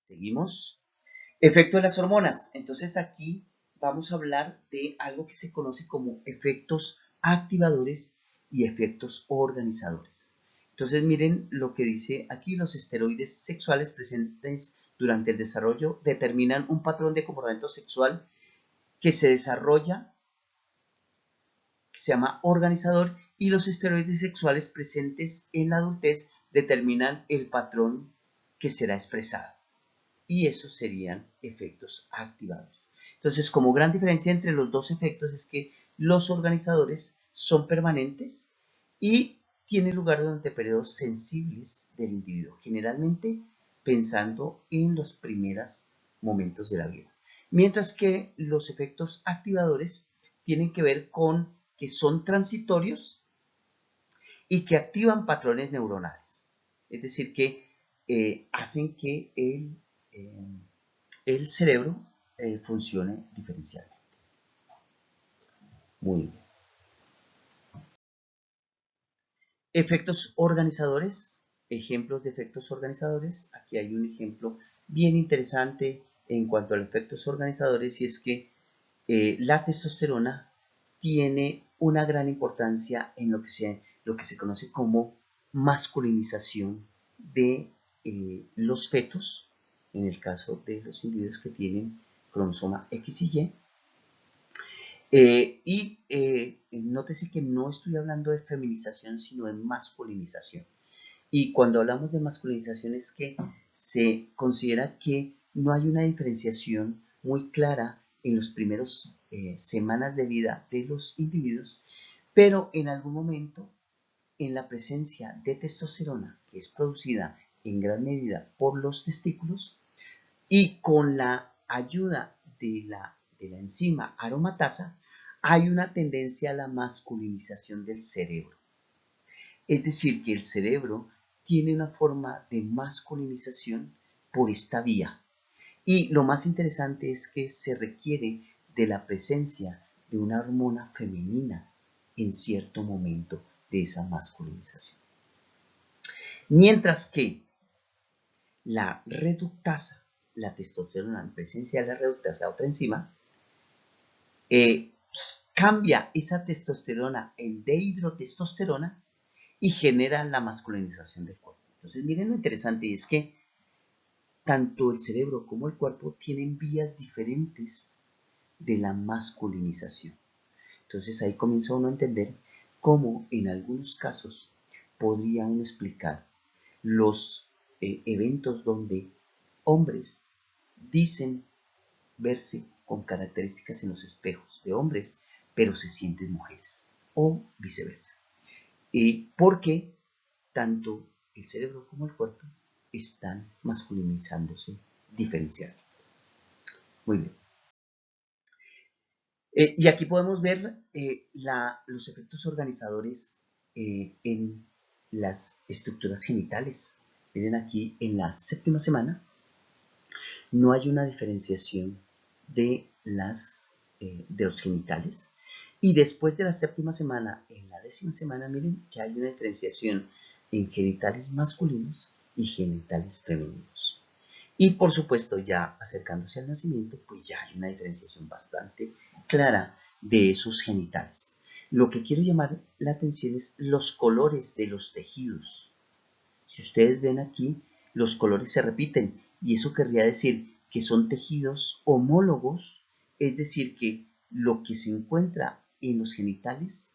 Seguimos. Efecto de las hormonas. Entonces aquí vamos a hablar de algo que se conoce como efectos activadores y efectos organizadores. Entonces miren lo que dice aquí: los esteroides sexuales presentes durante el desarrollo determinan un patrón de comportamiento sexual que se desarrolla, que se llama organizador, y los esteroides sexuales presentes en la adultez determinan el patrón que será expresado. Y esos serían efectos activadores. Entonces, como gran diferencia entre los dos efectos es que los organizadores son permanentes y tienen lugar durante periodos sensibles del individuo, generalmente pensando en los primeros momentos de la vida. Mientras que los efectos activadores tienen que ver con que son transitorios y que activan patrones neuronales. Es decir, que hacen que el cerebro funcione diferencialmente. Muy bien. Efectos organizadores, ejemplos de efectos organizadores. Aquí hay un ejemplo bien interesante en cuanto a los efectos organizadores, y es que la testosterona tiene una gran importancia en lo que se conoce como masculinización de los fetos, en el caso de los individuos que tienen cromosoma X y Y. Nótese que no estoy hablando de feminización, sino de masculinización. Y cuando hablamos de masculinización es que se considera que no hay una diferenciación muy clara en los primeros semanas de vida de los individuos, pero en algún momento, en la presencia de testosterona, que es producida en gran medida por los testículos, y con la ayuda de la enzima aromatasa, hay una tendencia a la masculinización del cerebro. Es decir, que el cerebro tiene una forma de masculinización por esta vía. Y lo más interesante es que se requiere de la presencia de una hormona femenina en cierto momento de esa masculinización. Mientras que la reductasa, la testosterona en presencia de la reductasa, otra enzima, cambia esa testosterona en dehidrotestosterona y genera la masculinización del cuerpo. Entonces miren lo interesante, es que tanto el cerebro como el cuerpo tienen vías diferentes de la masculinización. Entonces ahí comienza uno a entender cómo en algunos casos podría uno explicar los eventos donde hombres dicen verse con características en los espejos de hombres, pero se sienten mujeres, o viceversa. Porque tanto el cerebro como el cuerpo están masculinizándose diferencialmente. Muy bien. Y aquí podemos ver los efectos organizadores en las estructuras genitales. Miren aquí en la 7ª semana no hay una diferenciación de los genitales. Y después de la 7ª semana, en la 10ª semana, miren, ya hay una diferenciación en genitales masculinos y genitales femeninos. Y por supuesto, ya acercándose al nacimiento, pues ya hay una diferenciación bastante clara de esos genitales. Lo que quiero llamar la atención es los colores de los tejidos. Si ustedes ven aquí, los colores se repiten, y eso querría decir que son tejidos homólogos, es decir, que lo que se encuentra en los genitales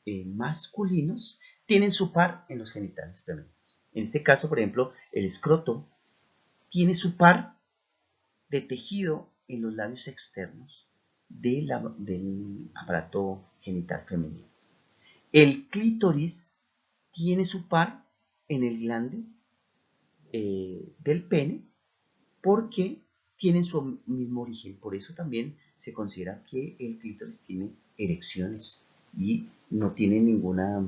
masculinos tienen su par en los genitales femeninos. En este caso, por ejemplo, el escroto tiene su par de tejido en los labios externos del aparato genital femenino. El clítoris tiene su par en el glande del pene, porque tienen su mismo origen. Por eso también se considera que el clítoris tiene erecciones y no tiene ninguna,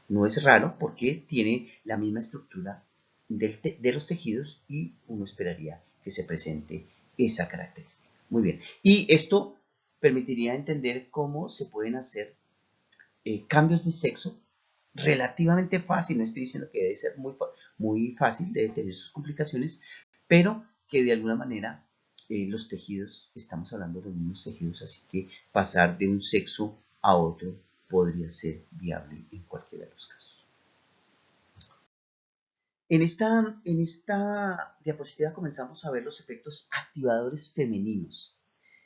no es raro porque tiene la misma estructura de los tejidos, y uno esperaría que se presente esa característica. Muy bien. Y esto permitiría entender cómo se pueden hacer cambios de sexo relativamente fácil. No estoy diciendo que debe ser muy fácil, debe tener sus complicaciones, pero que de alguna manera los tejidos, estamos hablando de los mismos tejidos, así que pasar de un sexo a otro podría ser viable en cualquiera de los casos. En esta diapositiva comenzamos a ver los efectos activadores femeninos,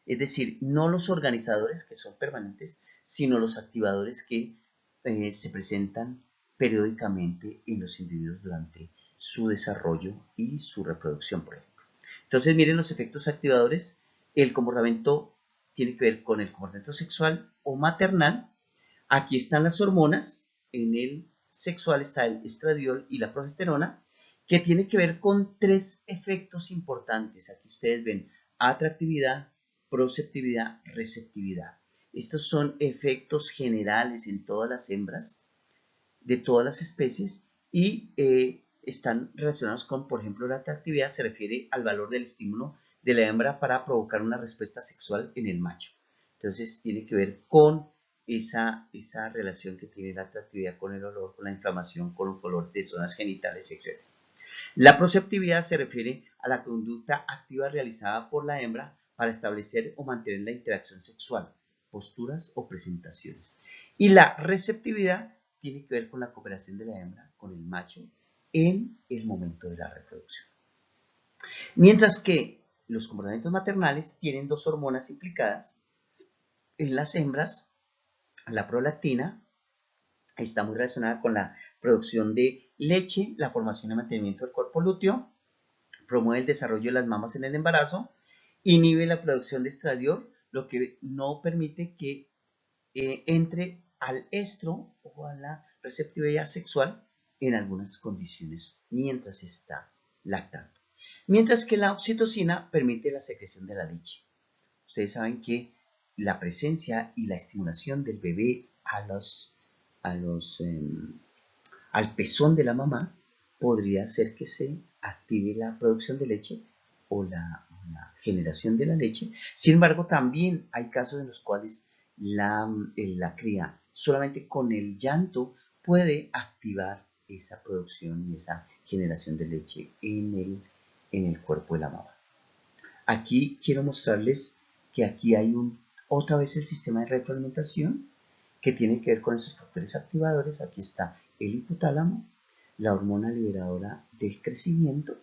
es decir, no los organizadores que son permanentes, sino los activadores que se presentan periódicamente en los individuos durante su desarrollo y su reproducción, por ejemplo. Entonces, miren los efectos activadores. El comportamiento tiene que ver con el comportamiento sexual o maternal. Aquí están las hormonas. En el sexual está el estradiol y la progesterona, que tiene que ver con tres efectos importantes. Aquí ustedes ven atractividad, proceptividad, receptividad. Estos son efectos generales en todas las hembras de todas las especies y están relacionados con, por ejemplo, la atractividad se refiere al valor del estímulo de la hembra para provocar una respuesta sexual en el macho. Entonces tiene que ver con esa relación que tiene la atractividad con el olor, con la inflamación, con el color de zonas genitales, etc. La proceptividad se refiere a la conducta activa realizada por la hembra para establecer o mantener la interacción sexual, posturas o presentaciones. Y la receptividad tiene que ver con la cooperación de la hembra con el macho en el momento de la reproducción. Mientras que los comportamientos maternales tienen dos hormonas implicadas. En las hembras, la prolactina está muy relacionada con la producción de leche, la formación y mantenimiento del cuerpo lúteo, promueve el desarrollo de las mamas en el embarazo, inhibe la producción de estradiol, lo que no permite que entre al estro o a la receptividad sexual en algunas condiciones mientras está lactando. Mientras que la oxitocina permite la secreción de la leche. Ustedes saben que la presencia y la estimulación del bebé al pezón de la mamá podría hacer que se active la producción de leche o la generación de la leche. Sin embargo, también hay casos en los cuales la cría solamente con el llanto puede activar esa producción y esa generación de leche en el cuerpo de la mamá. Aquí quiero mostrarles que aquí hay otra vez el sistema de retroalimentación que tiene que ver con esos factores activadores. Aquí está el hipotálamo, la hormona liberadora del crecimiento,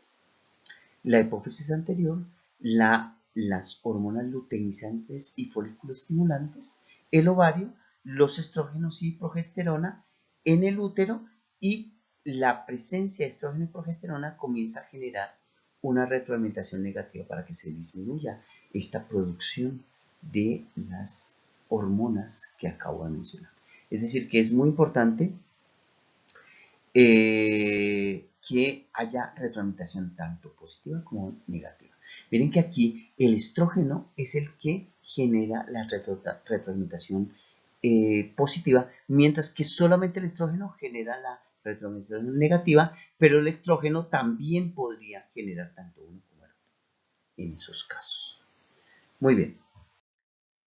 la hipófisis anterior, las hormonas luteinizantes y folículos estimulantes, el ovario, los estrógenos y progesterona en el útero, y la presencia de estrógeno y progesterona comienza a generar una retroalimentación negativa para que se disminuya esta producción de las hormonas que acabo de mencionar. Es decir, que es muy importante que haya retroalimentación tanto positiva como negativa. Miren que aquí el estrógeno es el que genera la retroalimentación positiva, mientras que solamente el estrógeno genera la retroalimentación negativa, pero el estrógeno también podría generar tanto uno como el otro en esos casos. Muy bien.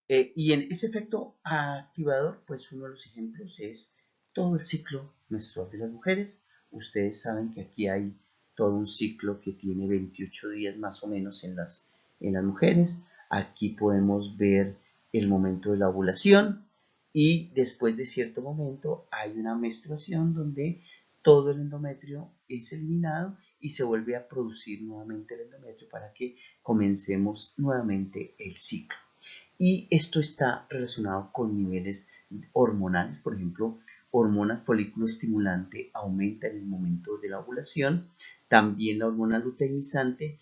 Y en ese efecto activador, pues uno de los ejemplos es todo el ciclo menstrual de las mujeres. Ustedes saben que aquí hay todo un ciclo que tiene 28 días más o menos en las mujeres. Aquí podemos ver el momento de la ovulación y después de cierto momento hay una menstruación donde todo el endometrio es eliminado y se vuelve a producir nuevamente el endometrio para que comencemos nuevamente el ciclo. Y esto está relacionado con niveles hormonales, por ejemplo, hormonas folículo estimulante aumenta en el momento de la ovulación, también la hormona luteinizante.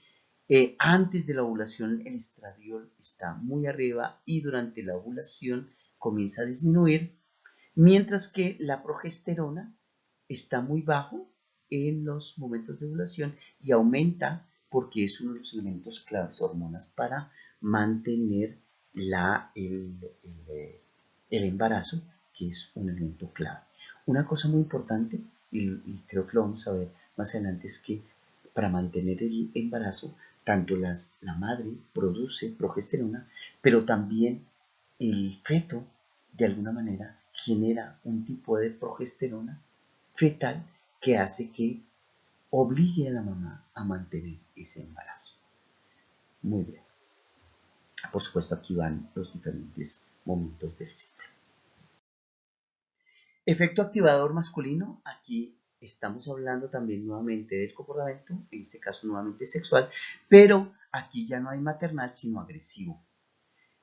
Antes de la ovulación el estradiol está muy arriba y durante la ovulación comienza a disminuir, mientras que la progesterona está muy bajo en los momentos de ovulación y aumenta porque es uno de los elementos claves hormonas para mantener el embarazo, que es un elemento clave. Una cosa muy importante, y creo que lo vamos a ver más adelante, es que para mantener el embarazo, tanto la madre produce progesterona, pero también el feto, de alguna manera, genera un tipo de progesterona fetal que hace que obligue a la mamá a mantener ese embarazo. Muy bien. Por supuesto, aquí van los diferentes momentos del ciclo. Efecto activador masculino, aquí estamos hablando también nuevamente del comportamiento, en este caso nuevamente sexual, pero aquí ya no hay maternal sino agresivo.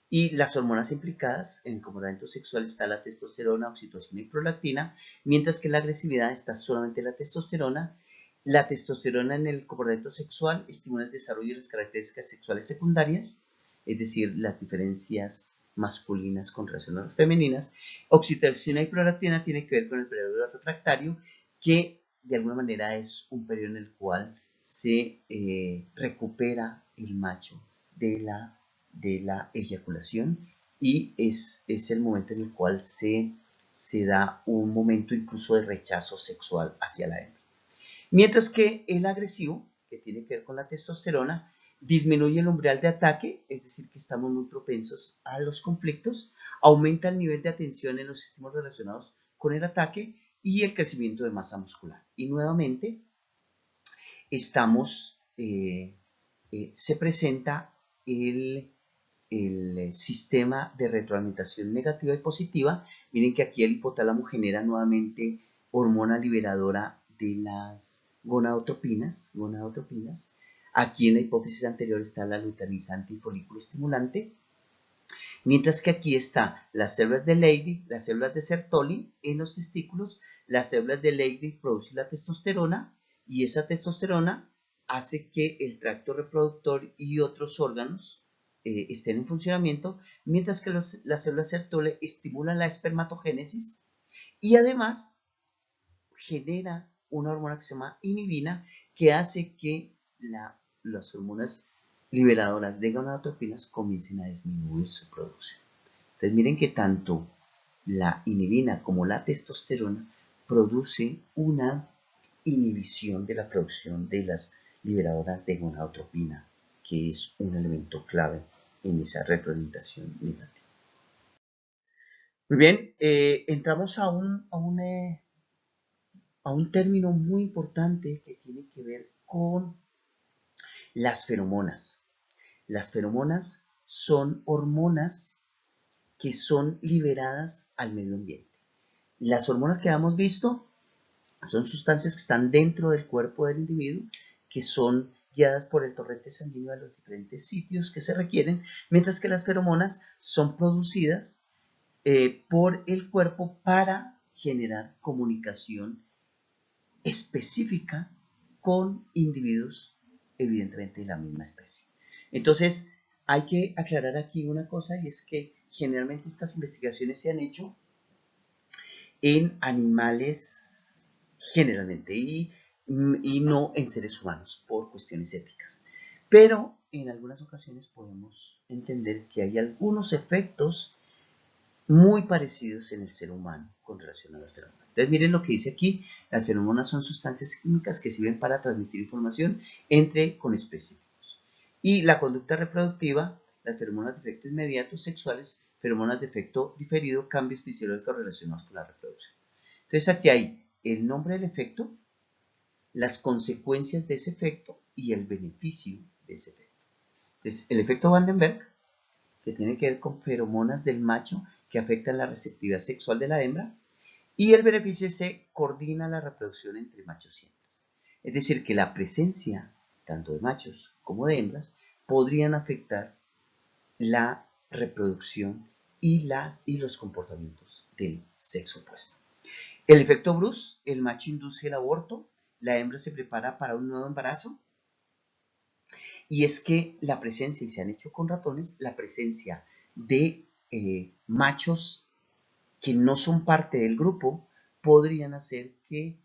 Y las hormonas implicadas en el comportamiento sexual está la testosterona, oxitocina y prolactina, mientras que en la agresividad está solamente la testosterona. La testosterona en el comportamiento sexual estimula el desarrollo de las características sexuales secundarias, es decir, las diferencias masculinas con relación a las femeninas. Oxitocina y prolactina tienen que ver con el periodo refractario, que de alguna manera es un periodo en el cual se recupera el macho de la eyaculación y es el momento en el cual se da un momento incluso de rechazo sexual hacia la hembra. Mientras que el agresivo, que tiene que ver con la testosterona, disminuye el umbral de ataque, es decir, que estamos muy propensos a los conflictos, aumenta el nivel de atención en los estímulos relacionados con el ataque y el crecimiento de masa muscular. Y nuevamente, se presenta el sistema de retroalimentación negativa y positiva. Miren que aquí el hipotálamo genera nuevamente hormona liberadora de las gonadotropinas. Aquí en la hipófisis anterior está la luteinizante y folículo estimulante. Mientras que aquí está las células de Leydig, las células de Sertoli en los testículos. Las células de Leydig producen la testosterona y esa testosterona hace que el tracto reproductor y otros órganos estén en funcionamiento, mientras que las células Sertoli estimulan la espermatogénesis y además genera una hormona que se llama inhibina que hace que las hormonas liberadoras de gonadotropinas comiencen a disminuir su producción. Entonces miren que tanto la inhibina como la testosterona produce una inhibición de la producción de las liberadoras de gonadotropina, que es un elemento clave en esa retroalimentación negativa. Muy bien, entramos a un término muy importante que tiene que ver con las feromonas. Las feromonas son hormonas que son liberadas al medio ambiente. Las hormonas que hemos visto son sustancias que están dentro del cuerpo del individuo, que son guiadas por el torrente sanguíneo a los diferentes sitios que se requieren, mientras que las feromonas son producidas por el cuerpo para generar comunicación específica con individuos evidentemente de la misma especie. Entonces, hay que aclarar aquí una cosa y es que generalmente estas investigaciones se han hecho en animales generalmente y no en seres humanos por cuestiones éticas. Pero en algunas ocasiones podemos entender que hay algunos efectos muy parecidos en el ser humano con relación a las feromonas. Entonces miren lo que dice aquí, las feromonas son sustancias químicas que sirven para transmitir información entre conespecíficos. Y la conducta reproductiva, las feromonas de efecto inmediato sexuales, feromonas de efecto diferido, cambios fisiológicos relacionados con la reproducción. Entonces aquí hay el nombre del efecto, las consecuencias de ese efecto y el beneficio de ese efecto. Entonces el efecto Vandenberg, que tiene que ver con feromonas del macho que afectan la receptividad sexual de la hembra, y el beneficio se coordina la reproducción entre machos y hembras. Es decir, que la presencia tanto de machos como de hembras podrían afectar la reproducción y los comportamientos del sexo opuesto. El efecto Bruce, el macho induce el aborto, la hembra se prepara para un nuevo embarazo, y es que la presencia, y se han hecho con ratones, la presencia de machos que no son parte del grupo podrían hacer que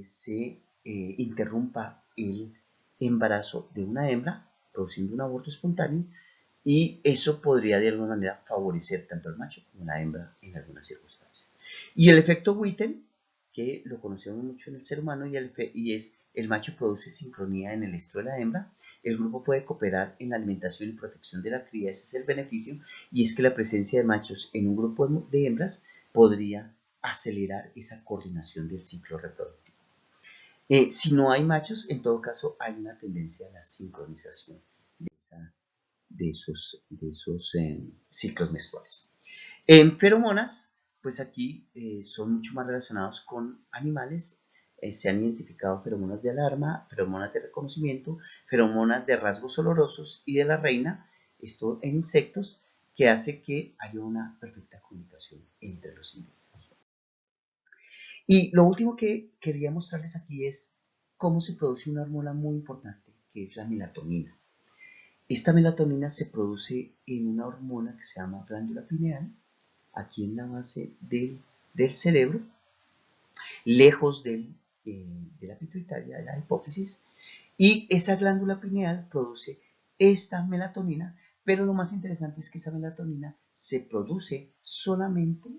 se interrumpa el embarazo de una hembra, produciendo un aborto espontáneo, y eso podría de alguna manera favorecer tanto al macho como a la hembra en algunas circunstancias. Y el efecto Witten, que lo conocemos mucho en el ser humano, y es el macho produce sincronía en el estro de la hembra, el grupo puede cooperar en la alimentación y protección de la cría, ese es el beneficio, y es que la presencia de machos en un grupo de hembras podría acelerar esa coordinación del ciclo reproductivo. Si no hay machos, en todo caso hay una tendencia a la sincronización de esa esos ciclos menstruales. En feromonas, pues aquí son mucho más relacionados con animales. Se han identificado feromonas de alarma, feromonas de reconocimiento, feromonas de rasgos olorosos y de la reina, esto en insectos, que hace que haya una perfecta comunicación entre los individuos. Y lo último que quería mostrarles aquí es cómo se produce una hormona muy importante, que es la melatonina. Esta melatonina se produce en una hormona que se llama glándula pineal, aquí en la base del cerebro, lejos de la pituitaria, de la hipófisis, y esa glándula pineal produce esta melatonina, pero lo más interesante es que esa melatonina se produce solamente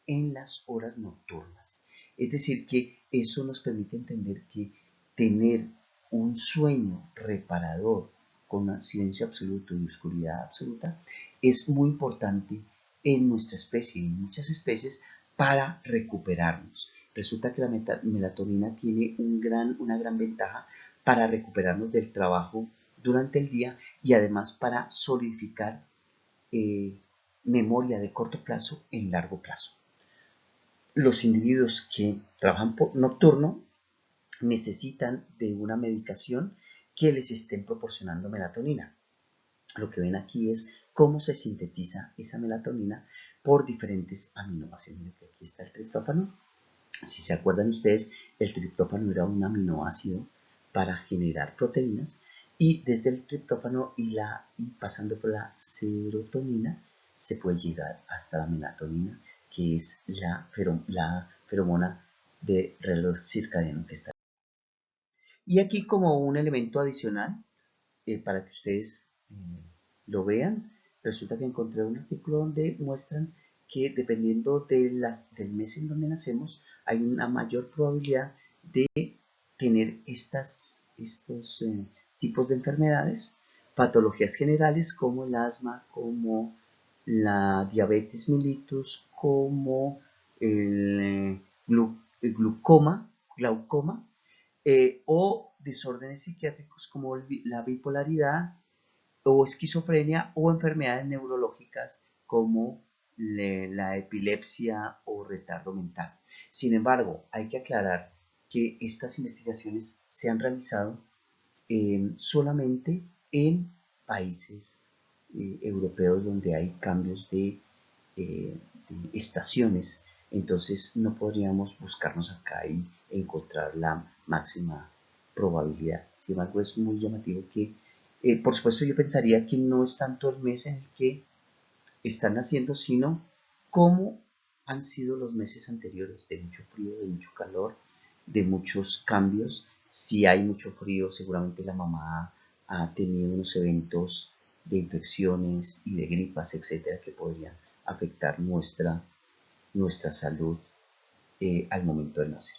en las horas nocturnas. Es decir, que eso nos permite entender que tener un sueño reparador con silencio absoluto y oscuridad absoluta es muy importante en nuestra especie y en muchas especies para recuperarnos. Resulta que la melatonina tiene una gran ventaja para recuperarnos del trabajo durante el día y además para solidificar memoria de corto plazo en largo plazo. Los individuos que trabajan por nocturno necesitan de una medicación que les estén proporcionando melatonina. Lo que ven aquí es cómo se sintetiza esa melatonina por diferentes aminoácidos. Aquí está el triptófano. Si se acuerdan ustedes, el triptófano era un aminoácido para generar proteínas y desde el triptófano y pasando por la serotonina se puede llegar hasta la melatonina, que es la feromona de reloj circadiano que está. Y aquí como un elemento adicional, para que ustedes lo vean, resulta que encontré un artículo donde muestran que dependiendo del mes en donde nacemos, hay una mayor probabilidad de tener estos tipos de enfermedades, patologías generales como el asma, como la diabetes mellitus, como el glaucoma, o desórdenes psiquiátricos como la bipolaridad o esquizofrenia o enfermedades neurológicas como la epilepsia o retardo mental. Sin embargo, hay que aclarar que estas investigaciones se han realizado solamente en países europeos donde hay cambios de estaciones. Entonces no podríamos buscarnos acá y encontrar la máxima probabilidad. Sin embargo, es muy llamativo que, por supuesto, yo pensaría que no es tanto el mes en el que están naciendo, sino cómo han sido los meses anteriores, de mucho frío, de mucho calor, de muchos cambios. Si hay mucho frío, seguramente la mamá ha tenido unos eventos de infecciones y de gripas, etcétera, que podrían afectar nuestra salud al momento de nacer.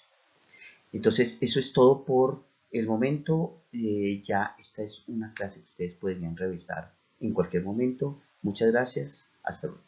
Entonces, eso es todo por el momento. Ya esta es una clase que ustedes podrían revisar en cualquier momento. Muchas gracias. Hasta luego.